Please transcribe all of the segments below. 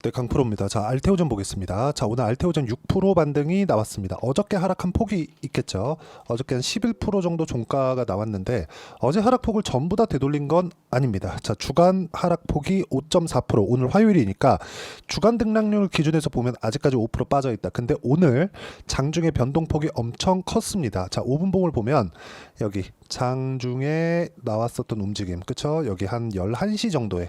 네, 강프로입니다. 자, 알테오전 보겠습니다. 자, 오늘 알테오전 6% 반등이 나왔습니다. 어저께 하락한 폭이 있겠죠. 어저께 한 11% 정도 종가가 나왔는데 어제 하락폭을 전부 다 되돌린 건 아닙니다. 자, 주간 하락폭이 5.4%, 오늘 화요일이니까 주간 등락률 기준에서 보면 아직까지 5% 빠져 있다. 근데 오늘 장중에 변동폭이 엄청 컸습니다. 자, 5분봉을 보면 여기 장중에 나왔었던 움직임, 그쵸? 여기 한 11시 정도에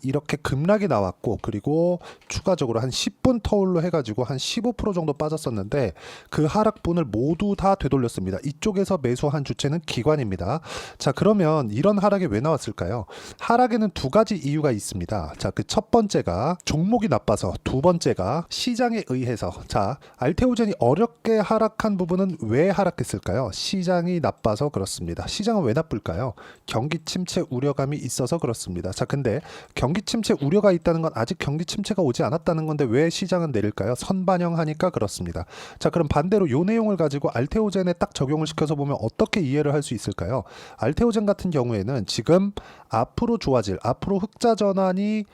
이렇게 급락이 나왔고, 그리고 추가적으로 한 10분 터울로 해가지고 한 15% 정도 빠졌었는데 그 하락분을 모두 다 되돌렸습니다. 이쪽에서 매수한 주체는 기관입니다. 자, 그러면 이런 하락이 왜 나왔을까요? 하락에는 두 가지 이유가 있습니다. 자, 그 첫 번째가 종목이 나빠서, 두 번째가 시장에 의해서. 자, 알테오젠이 어렵게 하락한 부분은 왜 하락했을까요? 시장이 나빠서 그렇습니다. 시장은 왜 나쁠까요? 경기 침체 우려감이 있어서 그렇습니다. 자, 근데 경기 침체 우려가 있다는 건 아직 경기 침체가 오지 않았다는 건데 왜 시장은 내릴까요? 선반영하니까 그렇습니다. 자, 그럼 반대로 요 내용을 가지고 알테오젠에 딱 적용을 시켜서 보면 어떻게 이해를 할 수 있을까요? 알테오젠 같은 경우에는 지금 앞으로 좋아질, 앞으로 흑자 전환이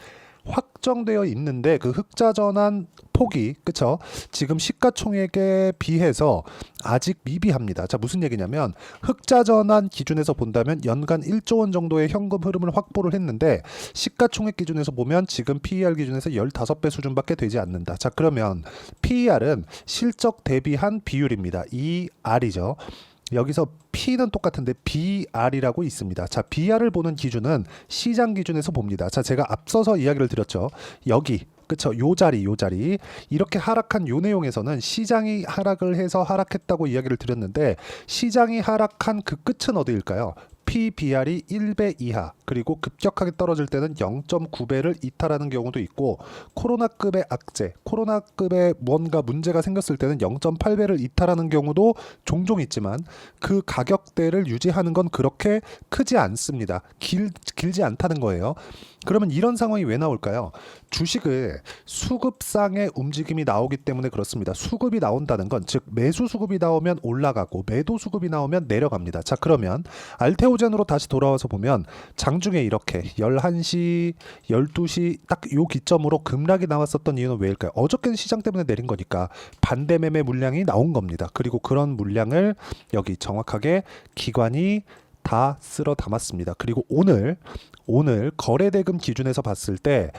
확정되어 있는데 그 흑자 전환 폭이, 그쵸? 지금 시가총액에 비해서 아직 미비합니다. 자, 무슨 얘기냐면 흑자 전환 기준에서 본다면 연간 1조 원 정도의 현금 흐름을 확보를 했는데 시가총액 기준에서 보면 지금 PER 기준에서 15배 수준밖에 되지 않는다. 자, 그러면 PER은 실적 대비한 비율입니다. 이 R이죠. 여기서 P는 똑같은데 BR이라고 있습니다. 자, BR을 보는 기준은 시장 기준에서 봅니다. 자, 제가 앞서서 이야기를 드렸죠. 여기, 그쵸? 요 자리, 요 자리. 이렇게 하락한 요 내용에서는 시장이 하락을 해서 하락했다고 이야기를 드렸는데 시장이 하락한 그 끝은 어디일까요? PBR이 1배 이하, 그리고 급격하게 떨어질 때는 0.9배를 이탈하는 경우도 있고, 코로나급의 악재, 코로나급의 뭔가 문제가 생겼을 때는 0.8배를 이탈하는 경우도 종종 있지만 그 가격대를 유지하는 건 그렇게 크지 않습니다. 길지 않다는 거예요. 그러면 이런 상황이 왜 나올까요? 주식을 수급상의 움직임이 나오기 때문에 그렇습니다. 수급이 나온다는 건, 즉 매수 수급이 나오면 올라가고 매도 수급이 나오면 내려갑니다. 자, 그러면 알테오젠으로 다시 돌아와서 보면 장중에 이렇게 11시, 12시 딱 요 기점으로 급락이 나왔었던 이유는 왜일까요? 어저께는 시장 때문에 내린 거니까 반대 매매 물량이 나온 겁니다. 그리고 그런 물량을 여기 정확하게 기관이 다 쓸어 담았습니다. 그리고 오늘 거래대금 기준에서 봤을 때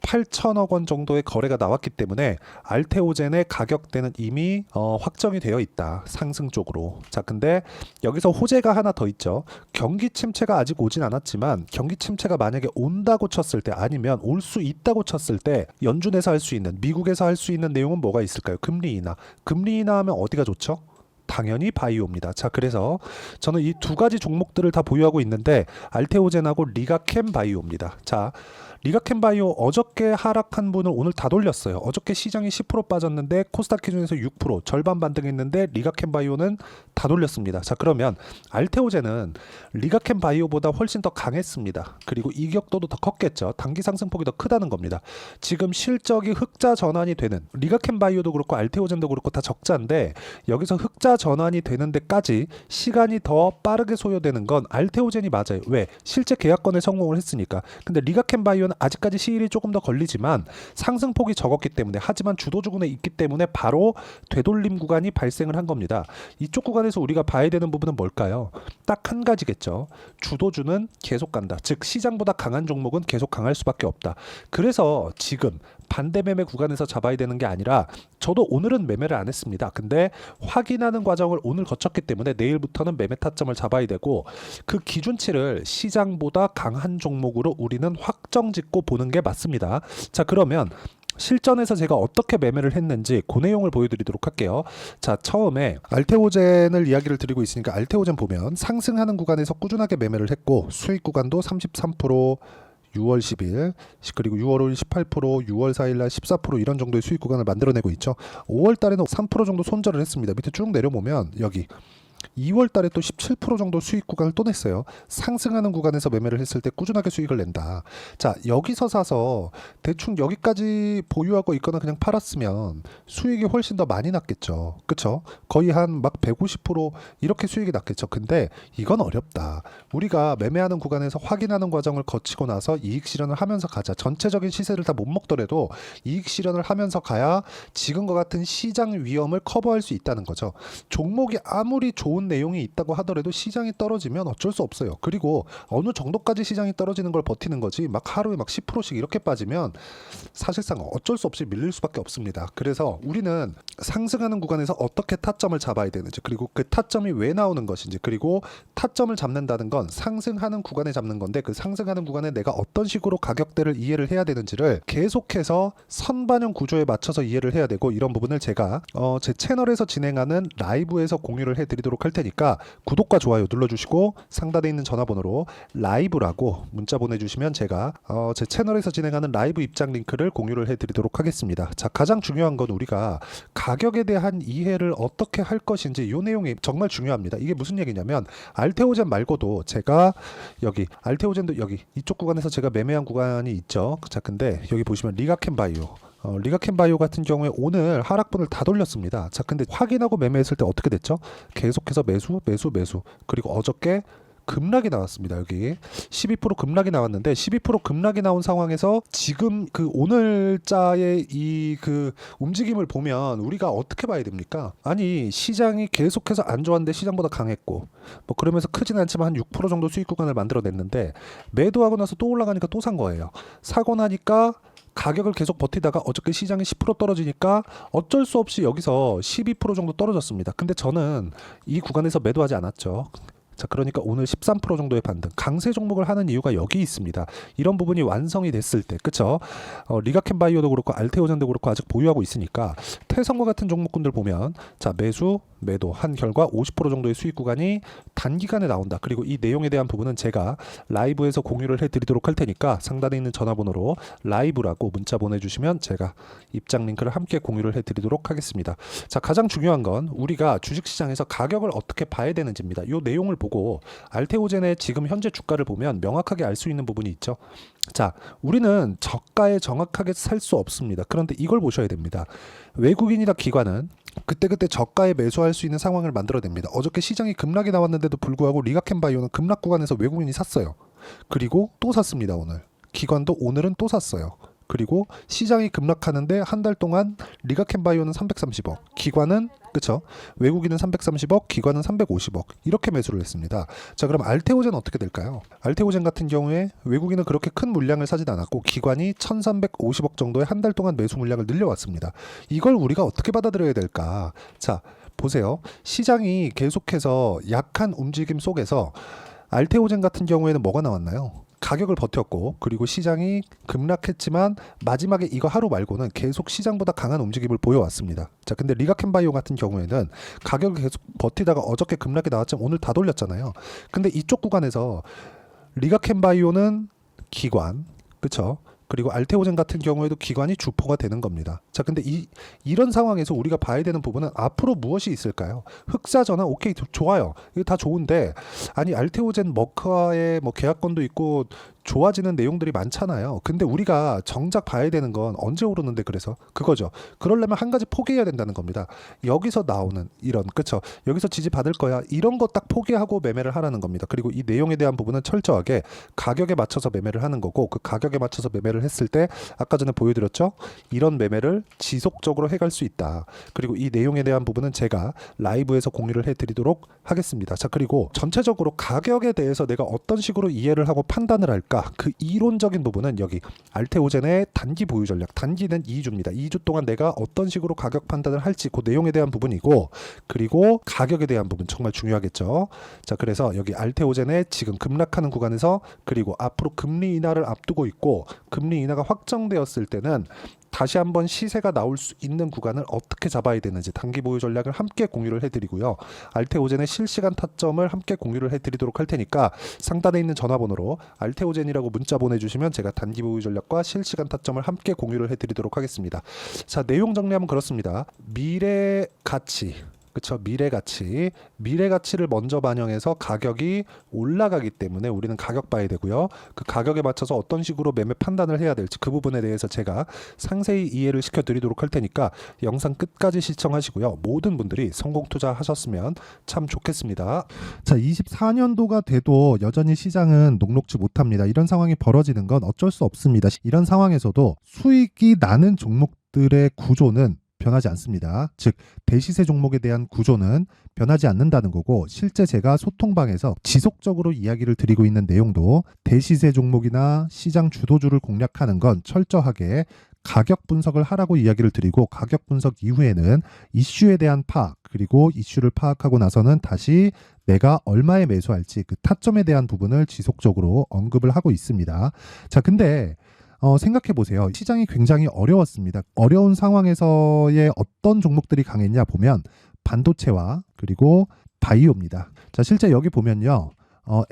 8천억 원 정도의 거래가 나왔기 때문에 알테오젠의 가격대는 이미 확정이 되어 있다. 상승 쪽으로. 자, 근데 여기서 호재가 하나 더 있죠. 경기 침체가 아직 오진 않았지만 경기 침체가 만약에 온다고 쳤을 때, 아니면 올 수 있다고 쳤을 때 연준에서 할 수 있는, 미국에서 할 수 있는 내용은 뭐가 있을까요? 금리 인하. 금리 인하하면 어디가 좋죠? 당연히 바이오입니다. 자, 그래서 저는 이 두 가지 종목들을 다 보유하고 있는데 알테오젠하고 리가캠 바이오입니다. 자, 리가캠 바이오 어저께 하락한 분을 오늘 다 돌렸어요. 어저께 시장이 10% 빠졌는데 코스닥 기준에서 6% 절반 반등했는데 리가캠 바이오는 다 돌렸습니다. 자, 그러면 알테오젠은 리가캠 바이오보다 훨씬 더 강했습니다. 그리고 이격도도 더 컸겠죠. 단기 상승폭이 더 크다는 겁니다. 지금 실적이 흑자 전환이 되는, 리가캠 바이오도 그렇고 알테오젠도 그렇고 다 적자인데 여기서 흑자 전환이 되는 데까지 시간이 더 빠르게 소요되는 건 알테오젠이 맞아요. 왜? 실제 계약권에 성공을 했으니까. 근데 리가캠 바이오는 아직까지 시일이 조금 더 걸리지만 상승폭이 적었기 때문에, 하지만 주도주군에 있기 때문에 바로 되돌림 구간이 발생을 한 겁니다. 이쪽 구간에서 우리가 봐야 되는 부분은 뭘까요? 딱 한 가지겠죠. 주도주는 계속 간다. 즉 시장보다 강한 종목은 계속 강할 수밖에 없다. 그래서 지금 반대 매매 구간에서 잡아야 되는 게 아니라, 저도 오늘은 매매를 안 했습니다. 근데 확인하는 과정을 오늘 거쳤기 때문에 내일부터는 매매 타점을 잡아야 되고, 그 기준치를 시장보다 강한 종목으로 우리는 확정 짓고 보는 게 맞습니다. 자, 그러면 실전에서 제가 어떻게 매매를 했는지 그 내용을 보여드리도록 할게요. 자, 처음에 알테오젠을 이야기를 드리고 있으니까 알테오젠 보면 상승하는 구간에서 꾸준하게 매매를 했고, 수익 구간도 33%, 6월 10일, 그리고 6월 5일 18%, 6월 4일 날 14% 이런 정도의 수익 구간을 만들어내고 있죠. 5월 달에는 3% 정도 손절을 했습니다. 밑에 쭉 내려보면 여기 2월 달에 또 17% 정도 수익 구간을 또 냈어요. 상승하는 구간에서 매매를 했을 때 꾸준하게 수익을 낸다. 자, 여기서 사서 대충 여기까지 보유하고 있거나 그냥 팔았으면 수익이 훨씬 더 많이 났겠죠. 그쵸? 거의 한 막 150% 이렇게 수익이 났겠죠. 근데 이건 어렵다. 우리가 매매하는 구간에서 확인하는 과정을 거치고 나서 이익 실현을 하면서 가자. 전체적인 시세를 다 못 먹더라도 이익 실현을 하면서 가야 지금과 같은 시장 위험을 커버할 수 있다는 거죠. 종목이 아무리 좋은 내용이 있다고 하더라도 시장이 떨어지면 어쩔 수 없어요. 그리고 어느 정도까지 시장이 떨어지는 걸 버티는 거지 막 하루에 막 10%씩 이렇게 빠지면 사실상 어쩔 수 없이 밀릴 수밖에 없습니다. 그래서 우리는 상승하는 구간에서 어떻게 타점을 잡아야 되는지, 그리고 그 타점이 왜 나오는 것인지, 그리고 타점을 잡는다는 건 상승하는 구간에 잡는 건데 그 상승하는 구간에 내가 어떤 식으로 가격대를 이해를 해야 되는지를 계속해서 선반영 구조에 맞춰서 이해를 해야 되고, 이런 부분을 제가 제 채널에서 진행하는 라이브에서 공유를 해드리도록 할 테니까 구독과 좋아요 눌러주시고 상단에 있는 전화번호로 라이브라고 문자 보내주시면 제가 제 채널에서 진행하는 라이브 입장 링크를 공유를 해드리도록 하겠습니다. 자, 가장 중요한 건 우리가 가격에 대한 이해를 어떻게 할 것인지, 이 내용이 정말 중요합니다. 이게 무슨 얘기냐면 알테오젠 말고도 제가 여기 알테오젠도 여기 이쪽 구간에서 제가 매매한 구간이 있죠. 자, 근데 여기 보시면 리가켄바이오 리가켄바이오 같은 경우에 오늘 하락분을 다 돌렸습니다. 자, 근데 확인하고 매매했을 때 어떻게 됐죠? 계속해서 매수 그리고 어저께 급락이 나왔습니다. 여기 12% 급락이 나왔는데 12% 급락이 나온 상황에서 지금 그 오늘자의 이 그 움직임을 보면 우리가 어떻게 봐야 됩니까? 아니, 시장이 계속해서 안 좋았는데 시장보다 강했고 뭐 그러면서 크진 않지만 한 6% 정도 수익 구간을 만들어냈는데 매도하고 나서 또 올라가니까 또 산 거예요. 사고 나니까 가격을 계속 버티다가 어저께 시장이 10% 떨어지니까 어쩔 수 없이 여기서 12% 정도 떨어졌습니다. 근데 저는 이 구간에서 매도하지 않았죠. 자, 그러니까 오늘 13% 정도의 반등, 강세 종목을 하는 이유가 여기 있습니다. 이런 부분이 완성이 됐을 때, 그쵸? 리가켄바이오도 그렇고 알테오젠도 그렇고 아직 보유하고 있으니까 태성과 같은 종목군들 보면 자, 매수 매도 한 결과 50% 정도의 수익 구간이 단기간에 나온다. 그리고 이 내용에 대한 부분은 제가 라이브에서 공유를 해드리도록 할 테니까 상단에 있는 전화번호로 라이브라고 문자 보내주시면 제가 입장 링크를 함께 공유를 해드리도록 하겠습니다. 자, 가장 중요한 건 우리가 주식시장에서 가격을 어떻게 봐야 되는지입니다. 이 내용을 보고 알테오젠의 지금 현재 주가를 보면 명확하게 알 수 있는 부분이 있죠. 자, 우리는 저가에 정확하게 살 수 없습니다. 그런데 이걸 보셔야 됩니다. 외국인이나 기관은 그때그때 저가에 매수할 수 있는 상황을 만들어냅니다. 어저께 시장이 급락이 나왔는데도 불구하고 리가켄바이오는 급락 구간에서 외국인이 샀어요. 그리고 또 샀습니다. 오늘 기관도 오늘은 또 샀어요. 그리고 시장이 급락하는데 한 달 동안 리가켄바이오는 330억, 기관은 그쵸? 외국인은 330억, 기관은 350억 이렇게 매수를 했습니다. 자, 그럼 알테오젠 어떻게 될까요? 알테오젠 같은 경우에 외국인은 그렇게 큰 물량을 사진 않았고 기관이 1350억 정도의 한 달 동안 매수 물량을 늘려왔습니다. 이걸 우리가 어떻게 받아들여야 될까? 자, 보세요. 시장이 계속해서 약한 움직임 속에서 알테오젠 같은 경우에는 뭐가 나왔나요? 가격을 버텼고, 그리고 시장이 급락했지만 마지막에 이거 하루 말고는 계속 시장보다 강한 움직임을 보여왔습니다. 자, 근데 리가켄바이오 같은 경우에는 가격을 계속 버티다가 어저께 급락이 나왔지만 오늘 다 돌렸잖아요. 근데 이쪽 구간에서 리가켄바이오는 기관, 그쵸? 그리고 알테오젠 같은 경우에도 기관이 주포가 되는 겁니다. 자, 근데 이런 상황에서 우리가 봐야 되는 부분은 앞으로 무엇이 있을까요? 흑사전환 오케이, 좋아요. 이거 다 좋은데 아니, 알테오젠 머크와의 뭐 계약권도 있고 좋아지는 내용들이 많잖아요. 근데 우리가 정작 봐야 되는 건 언제 오르는데, 그래서 그거죠. 그러려면 한 가지 포기해야 된다는 겁니다. 여기서 나오는 이런, 그쵸? 여기서 지지 받을 거야, 이런 거 딱 포기하고 매매를 하라는 겁니다. 그리고 이 내용에 대한 부분은 철저하게 가격에 맞춰서 매매를 하는 거고, 그 가격에 맞춰서 매매를 했을 때 아까 전에 보여드렸죠? 이런 매매를 지속적으로 해갈 수 있다. 그리고 이 내용에 대한 부분은 제가 라이브에서 공유를 해드리도록 하겠습니다. 자, 그리고 전체적으로 가격에 대해서 내가 어떤 식으로 이해를 하고 판단을 할까, 그 이론적인 부분은 여기 알테오젠의 단기 보유 전략, 단기는 2주입니다. 2주 동안 내가 어떤 식으로 가격 판단을 할지 그 내용에 대한 부분이고, 그리고 가격에 대한 부분 정말 중요하겠죠. 자, 그래서 여기 알테오젠의 지금 급락하는 구간에서, 그리고 앞으로 금리 인하를 앞두고 있고 금리 인하가 확정되었을 때는 다시 한번 시세가 나올 수 있는 구간을 어떻게 잡아야 되는지 단기 보유 전략을 함께 공유를 해드리고요. 알테오젠의 실시간 타점을 함께 공유를 해드리도록 할 테니까 상단에 있는 전화번호로 알테오젠이라고 문자 보내주시면 제가 단기 보유 전략과 실시간 타점을 함께 공유를 해드리도록 하겠습니다. 자, 내용 정리하면 그렇습니다. 미래 가치, 그쵸. 미래 가치를 먼저 반영해서 가격이 올라가기 때문에 우리는 가격 봐야 되고요. 그 가격에 맞춰서 어떤 식으로 매매 판단을 해야 될지 그 부분에 대해서 제가 상세히 이해를 시켜 드리도록 할 테니까 영상 끝까지 시청하시고요. 모든 분들이 성공 투자하셨으면 참 좋겠습니다. 자, 24년도가 돼도 여전히 시장은 녹록지 못합니다. 이런 상황이 벌어지는 건 어쩔 수 없습니다. 이런 상황에서도 수익이 나는 종목들의 구조는 변하지 않습니다. 즉 대시세 종목에 대한 구조는 변하지 않는다는 거고, 실제 제가 소통방에서 지속적으로 이야기를 드리고 있는 내용도 대시세 종목이나 시장 주도주를 공략하는 건 철저하게 가격 분석을 하라고 이야기를 드리고, 가격 분석 이후에는 이슈에 대한 파악, 그리고 이슈를 파악하고 나서는 다시 내가 얼마에 매수할지 그 타점에 대한 부분을 지속적으로 언급을 하고 있습니다. 자, 근데 생각해 보세요. 시장이 굉장히 어려웠습니다. 어려운 상황에서의 어떤 종목들이 강했냐 보면 반도체와 그리고 바이오입니다. 자, 실제 여기 보면요.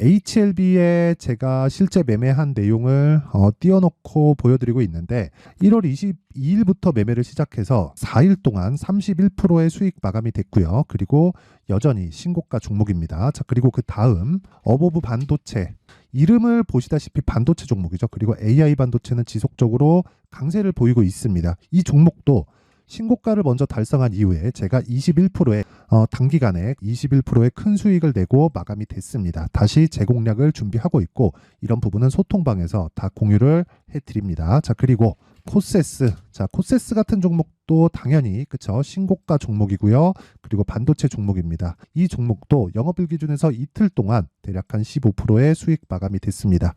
HLB에 제가 실제 매매한 내용을 띄워놓고 보여드리고 있는데, 1월 22일부터 매매를 시작해서 4일 동안 31%의 수익 마감이 됐고요. 그리고 여전히 신고가 종목입니다. 자, 그리고 그 다음 어보브 반도체, 이름을 보시다시피 반도체 종목이죠. 그리고 AI 반도체는 지속적으로 강세를 보이고 있습니다. 이 종목도 신고가를 먼저 달성한 이후에 제가 21%의 단기간에 21%의 큰 수익을 내고 마감이 됐습니다. 다시 재공략을 준비하고 있고, 이런 부분은 소통방에서 다 공유를 해드립니다. 자, 그리고 코세스. 자, 코세스 같은 종목도 당연히 그쵸, 신고가 종목이고요. 그리고 반도체 종목입니다. 이 종목도 영업일 기준에서 이틀 동안 대략 한 15%의 수익 마감이 됐습니다.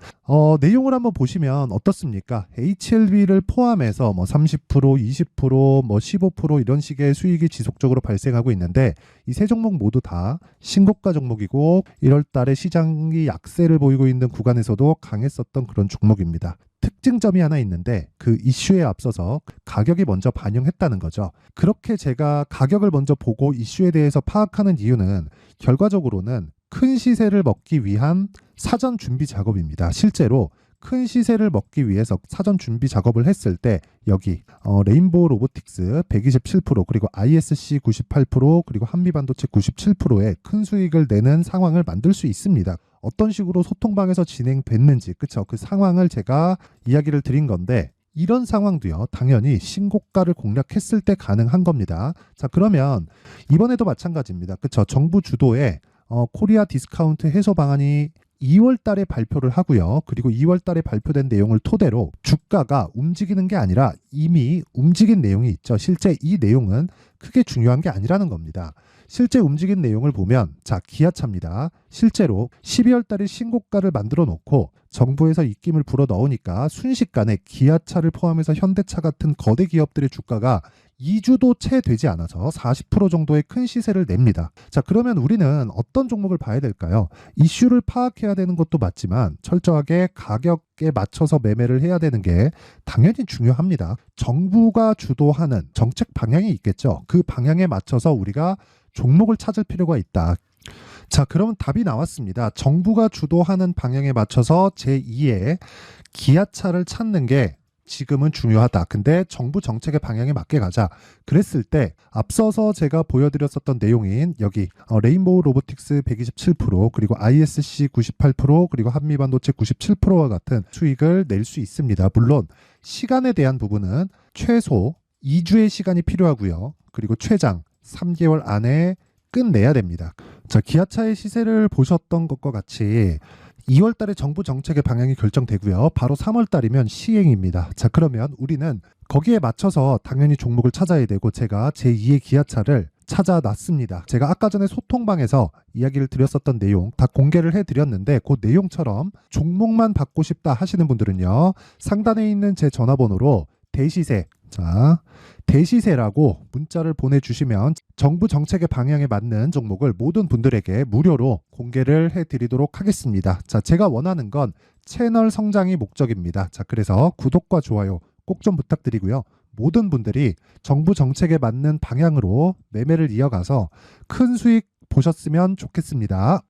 내용을 한번 보시면 어떻습니까? HLB를 포함해서 뭐 30%, 20%, 뭐 15% 이런 식의 수익이 지속적으로 발생하고 있는데, 이 세 종목 모두 다 신고가 종목이고 1월 달에 시장이 약세를 보이고 있는 구간에서도 강했었던 그런 종목입니다. 특징점이 하나 있는데, 그 이슈에 앞서서 가격이 먼저 반영했다는 거죠. 그렇게 제가 가격을 먼저 보고 이슈에 대해서 파악하는 이유는 결과적으로는 큰 시세를 먹기 위한 사전 준비 작업입니다. 실제로 큰 시세를 먹기 위해서 사전 준비 작업을 했을 때 여기 레인보우 로보틱스 127%, 그리고 ISC 98%, 그리고 한미반도체 97%의 큰 수익을 내는 상황을 만들 수 있습니다. 어떤 식으로 소통방에서 진행됐는지, 그쵸? 그 상황을 제가 이야기를 드린 건데, 이런 상황도요, 당연히 신고가를 공략했을 때 가능한 겁니다. 자, 그러면 이번에도 마찬가지입니다. 그쵸? 정부 주도의 코리아 디스카운트 해소 방안이 2월 달에 발표를 하고요. 그리고 2월 달에 발표된 내용을 토대로 주가가 움직이는 게 아니라 이미 움직인 내용이 있죠. 실제 이 내용은 크게 중요한 게 아니라는 겁니다. 실제 움직인 내용을 보면, 자, 기아차입니다. 실제로 12월 달에 신고가를 만들어 놓고 정부에서 입김을 불어 넣으니까 순식간에 기아차를 포함해서 현대차 같은 거대 기업들의 주가가 2주도 채 되지 않아서 40% 정도의 큰 시세를 냅니다. 자, 그러면 우리는 어떤 종목을 봐야 될까요? 이슈를 파악해야 되는 것도 맞지만 철저하게 가격에 맞춰서 매매를 해야 되는 게 당연히 중요합니다. 정부가 주도하는 정책 방향이 있겠죠. 그 방향에 맞춰서 우리가 종목을 찾을 필요가 있다. 자, 그러면 답이 나왔습니다. 정부가 주도하는 방향에 맞춰서 제2의 기아차를 찾는 게 지금은 중요하다. 근데 정부 정책의 방향에 맞게 가자. 그랬을 때 앞서서 제가 보여드렸었던 내용인 여기 레인보우 로보틱스 127%, 그리고 ISC 98%, 그리고 한미반도체 97%와 같은 수익을 낼 수 있습니다. 물론 시간에 대한 부분은 최소 2주의 시간이 필요하고요. 그리고 최장 3개월 안에 끝내야 됩니다. 자, 기아차의 시세를 보셨던 것과 같이 2월 달에 정부 정책의 방향이 결정되고요. 바로 3월 달이면 시행입니다. 자, 그러면 우리는 거기에 맞춰서 당연히 종목을 찾아야 되고, 제가 제2의 기아차를 찾아놨습니다. 제가 아까 전에 소통방에서 이야기를 드렸었던 내용 다 공개를 해드렸는데, 그 내용처럼 종목만 받고 싶다 하시는 분들은요, 상단에 있는 제 전화번호로 대시세, 자, 대시세라고 문자를 보내주시면 정부 정책의 방향에 맞는 종목을 모든 분들에게 무료로 공개를 해드리도록 하겠습니다. 자, 제가 원하는 건 채널 성장이 목적입니다. 자, 그래서 구독과 좋아요 꼭 좀 부탁드리고요. 모든 분들이 정부 정책에 맞는 방향으로 매매를 이어가서 큰 수익 보셨으면 좋겠습니다.